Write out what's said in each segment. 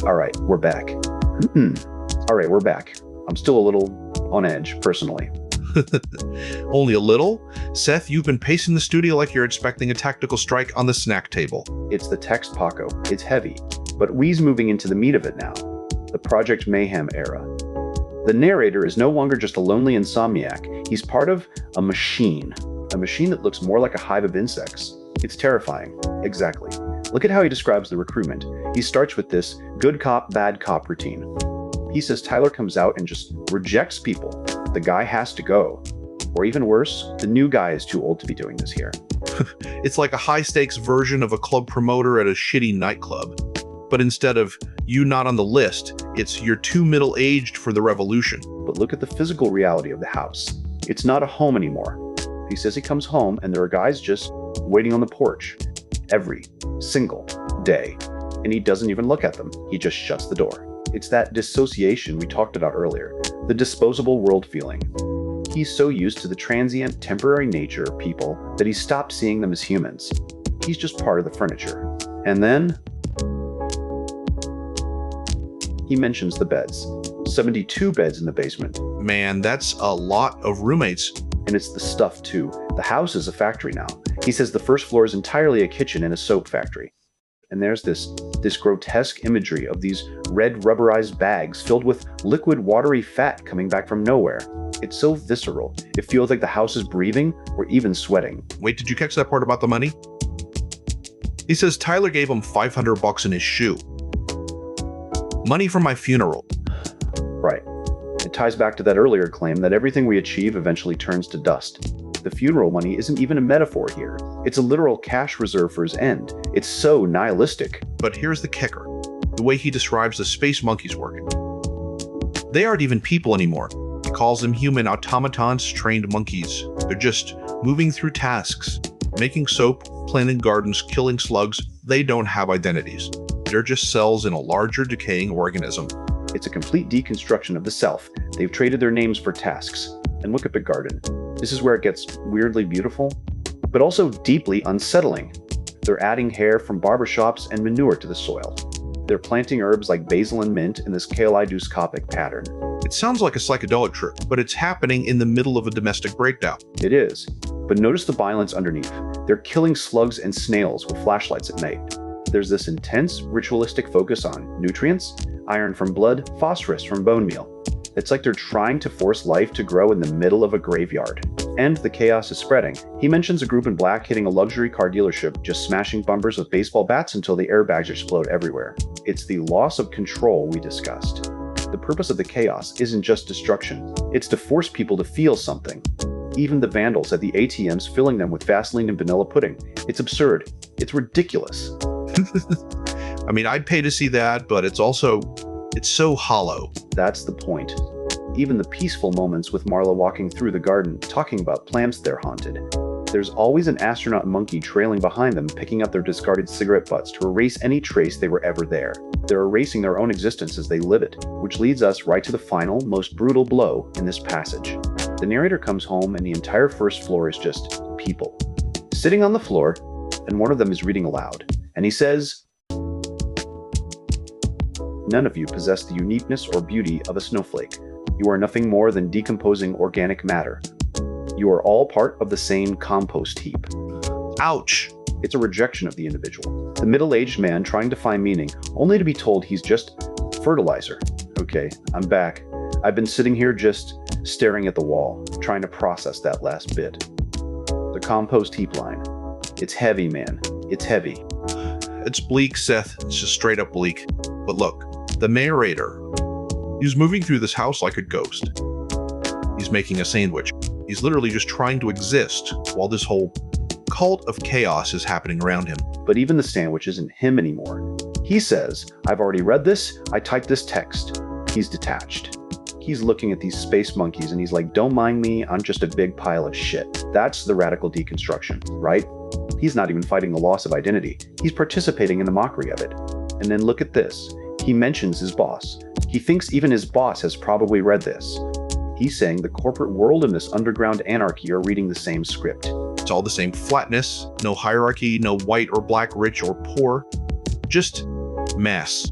All right, we're back. All right, we're back. I'm still a little on edge, personally. Only a little? Seth, you've been pacing the studio like you're expecting a tactical strike on the snack table. It's the text, Paco. It's heavy. But we's moving into the meat of it now. The Project Mayhem era. The narrator is no longer just a lonely insomniac. He's part of a machine that looks more like a hive of insects. It's terrifying. Exactly. Look at how he describes the recruitment. He starts with this good cop, bad cop routine. He says Tyler comes out and just rejects people. The guy has to go. Or even worse, the new guy is too old to be doing this here. It's like a high-stakes version of a club promoter at a shitty nightclub. But instead of you not on the list, it's you're too middle-aged for the revolution. But look at the physical reality of the house. It's not a home anymore. He says he comes home and there are guys just waiting on the porch every single day. And he doesn't even look at them. He just shuts the door. It's that dissociation we talked about earlier, the disposable world feeling. He's so used to the transient, temporary nature of people that he stopped seeing them as humans. He's just part of the furniture. And then he mentions the beds. 72 beds in the basement. Man, that's a lot of roommates. And it's the stuff too. The house is a factory now. He says the first floor is entirely a kitchen and a soap factory. And there's this grotesque imagery of these red rubberized bags filled with liquid watery fat coming back from nowhere. It's so visceral. It feels like the house is breathing or even sweating. Wait, did you catch that part about the money? He says Tyler gave him $500 in his shoe. Money from my funeral. Right. It ties back to that earlier claim that everything we achieve eventually turns to dust. The funeral money isn't even a metaphor here. It's a literal cash reserve for his end. It's so nihilistic. But here's the kicker. The way he describes the space monkeys working. They aren't even people anymore. He calls them human automatons, trained monkeys. They're just moving through tasks, making soap, planting gardens, killing slugs. They don't have identities. They're just cells in a larger decaying organism. It's a complete deconstruction of the self. They've traded their names for tasks. And look at the garden. This is where it gets weirdly beautiful, but also deeply unsettling. They're adding hair from barbershops and manure to the soil. They're planting herbs like basil and mint in this kaleidoscopic pattern. It sounds like a psychedelic trip, but it's happening in the middle of a domestic breakdown. It is. But notice the violence underneath. They're killing slugs and snails with flashlights at night. There's this intense, ritualistic focus on nutrients, iron from blood, phosphorus from bone meal. It's like they're trying to force life to grow in the middle of a graveyard. And the chaos is spreading. He mentions a group in black hitting a luxury car dealership, just smashing bumpers with baseball bats until the airbags explode everywhere. It's the loss of control we discussed. The purpose of the chaos isn't just destruction. It's to force people to feel something. Even the vandals at the ATMs filling them with Vaseline and vanilla pudding. It's absurd. It's ridiculous. I mean, I'd pay to see that, but it's so hollow. That's the point. Even the peaceful moments with Marla walking through the garden, talking about plants they're haunted. There's always an astronaut monkey trailing behind them, picking up their discarded cigarette butts to erase any trace they were ever there. They're erasing their own existence as they live it, which leads us right to the final, most brutal blow in this passage. The narrator comes home and the entire first floor is just people. Sitting on the floor, and one of them is reading aloud. And he says, "None of you possess the uniqueness or beauty of a snowflake. You are nothing more than decomposing organic matter. You are all part of the same compost heap." Ouch. It's a rejection of the individual. The middle-aged man trying to find meaning, only to be told he's just fertilizer. Okay, I'm back. I've been sitting here just staring at the wall, trying to process that last bit. The compost heap line. It's heavy, man. It's heavy. It's bleak, Seth. It's just straight up bleak. But look, the narrator, he's moving through this house like a ghost. He's making a sandwich. He's literally just trying to exist while this whole cult of chaos is happening around him. But even the sandwich isn't him anymore. He says, "I've already read this. I typed this text." He's detached. He's looking at these space monkeys and he's like, "Don't mind me. I'm just a big pile of shit." That's the radical deconstruction, right? He's not even fighting the loss of identity. He's participating in the mockery of it. And then look at this. He mentions his boss. He thinks even his boss has probably read this. He's saying the corporate world and this underground anarchy are reading the same script. It's all the same flatness, no hierarchy, no white or black, rich or poor. Just Mass.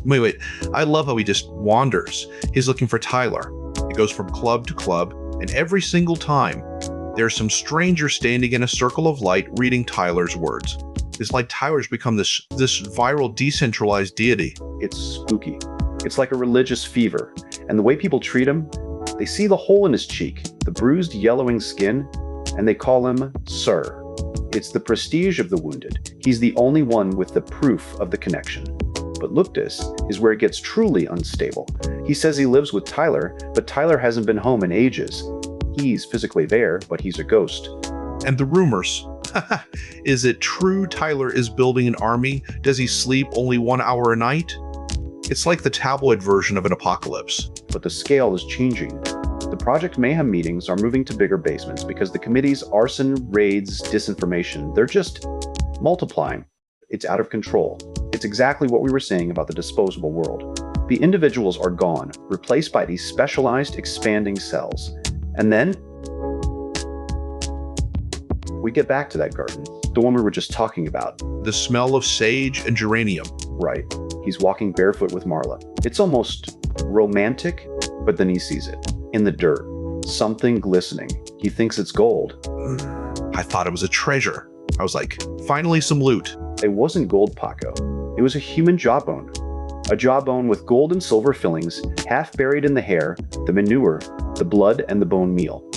Wait. I love how he just wanders. He's looking for Tyler. He goes from club to club, and every single time, there's some stranger standing in a circle of light reading Tyler's words. It's like Tyler's become this viral, decentralized deity. It's spooky. It's like a religious fever. And the way people treat him, they see the hole in his cheek, the bruised, yellowing skin, and they call him Sir. It's the prestige of the wounded. He's the only one with the proof of the connection. But Luctus is where it gets truly unstable. He says he lives with Tyler, but Tyler hasn't been home in ages. He's physically there, but he's a ghost. And the rumors. Is it true Tyler is building an army? Does he sleep only 1 hour a night? It's like the tabloid version of an apocalypse. But the scale is changing. The Project Mayhem meetings are moving to bigger basements because the committee's arson, raids, disinformation, they're just multiplying. It's out of control. It's exactly what we were saying about the disposable world. The individuals are gone, replaced by these specialized, expanding cells. And then we get back to that garden, the one we were just talking about. The smell of sage and geranium. Right. He's walking barefoot with Marla. It's almost romantic, but then he sees it. In the dirt. Something glistening. He thinks it's gold. I thought it was a treasure. I was like, finally some loot. It wasn't gold, Paco. It was a human jawbone. A jawbone with gold and silver fillings, half buried in the hair, the manure, the blood, and the bone meal.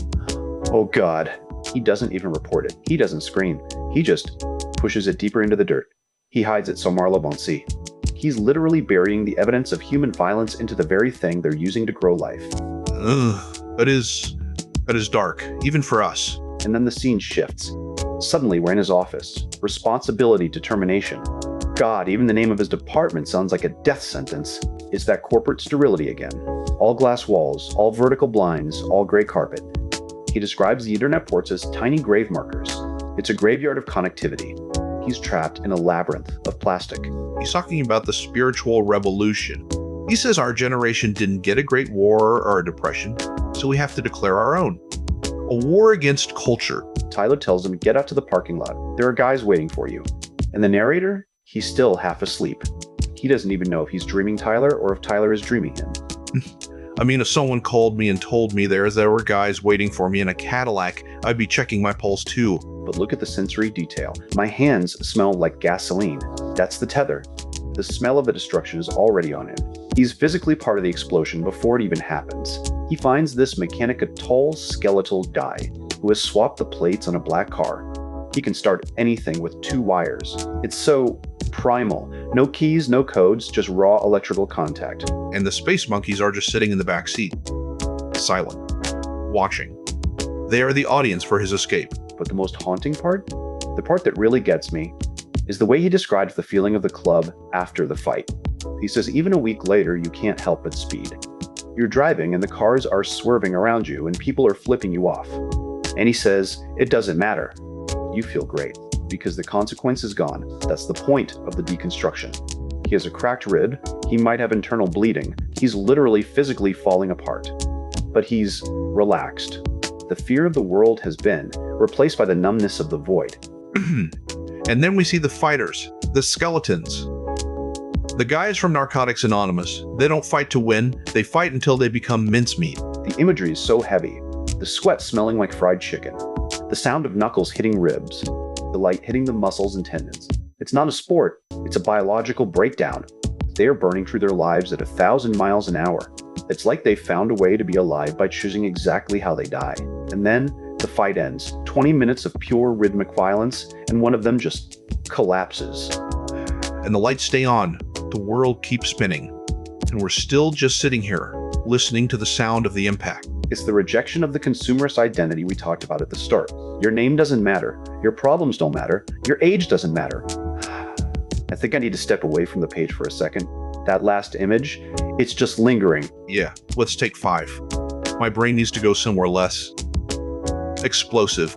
Oh God. He doesn't even report it. He doesn't scream. He just pushes it deeper into the dirt. He hides it so Marla won't see. He's literally burying the evidence of human violence into the very thing they're using to grow life. That is dark, even for us. And then the scene shifts. Suddenly, we're in his office. Responsibility, determination. God, even the name of his department sounds like a death sentence. It's that corporate sterility again. All glass walls, all vertical blinds, all gray carpet. He describes the internet ports as tiny grave markers. It's a graveyard of connectivity. He's trapped in a labyrinth of plastic. He's talking about the spiritual revolution. He says our generation didn't get a great war or a depression, so we have to declare our own. A war against culture. Tyler tells him, get out to the parking lot. There are guys waiting for you. And the narrator? He's still half asleep. He doesn't even know if he's dreaming Tyler or if Tyler is dreaming him. I mean, if someone called me and told me there were guys waiting for me in a Cadillac, I'd be checking my pulse too. But look at the sensory detail. My hands smell like gasoline. That's the tether. The smell of the destruction is already on him. He's physically part of the explosion before it even happens. He finds this mechanic a tall, skeletal guy who has swapped the plates on a black car. He can start anything with 2 wires. It's so primal. No keys, no codes, just raw electrical contact. And the space monkeys are just sitting in the back seat, silent, watching. They are the audience for his escape. But the most haunting part, the part that really gets me, is the way he describes the feeling of the club after the fight. He says even a week later, you can't help but speed. You're driving and the cars are swerving around you and people are flipping you off. And he says, it doesn't matter. You feel great because the consequence is gone. That's the point of the deconstruction. He has a cracked rib. He might have internal bleeding. He's literally physically falling apart. But he's relaxed. The fear of the world has been replaced by the numbness of the void. And then we see the fighters, the skeletons. The guys from Narcotics Anonymous, they don't fight to win, they fight until they become mincemeat. The imagery is so heavy, the sweat smelling like fried chicken, the sound of knuckles hitting ribs, the light hitting the muscles and tendons. It's not a sport, it's a biological breakdown. They are burning through their lives at 1,000 miles an hour. It's like they found a way to be alive by choosing exactly how they die. And then the fight ends. 20 minutes of pure rhythmic violence, and one of them just collapses. And the lights stay on. The world keeps spinning. And we're still just sitting here, listening to the sound of the impact. It's the rejection of the consumerist identity we talked about at the start. Your name doesn't matter. Your problems don't matter. Your age doesn't matter. I think I need to step away from the page for a second. That last image, it's just lingering. Yeah, let's take 5. My brain needs to go somewhere less explosive.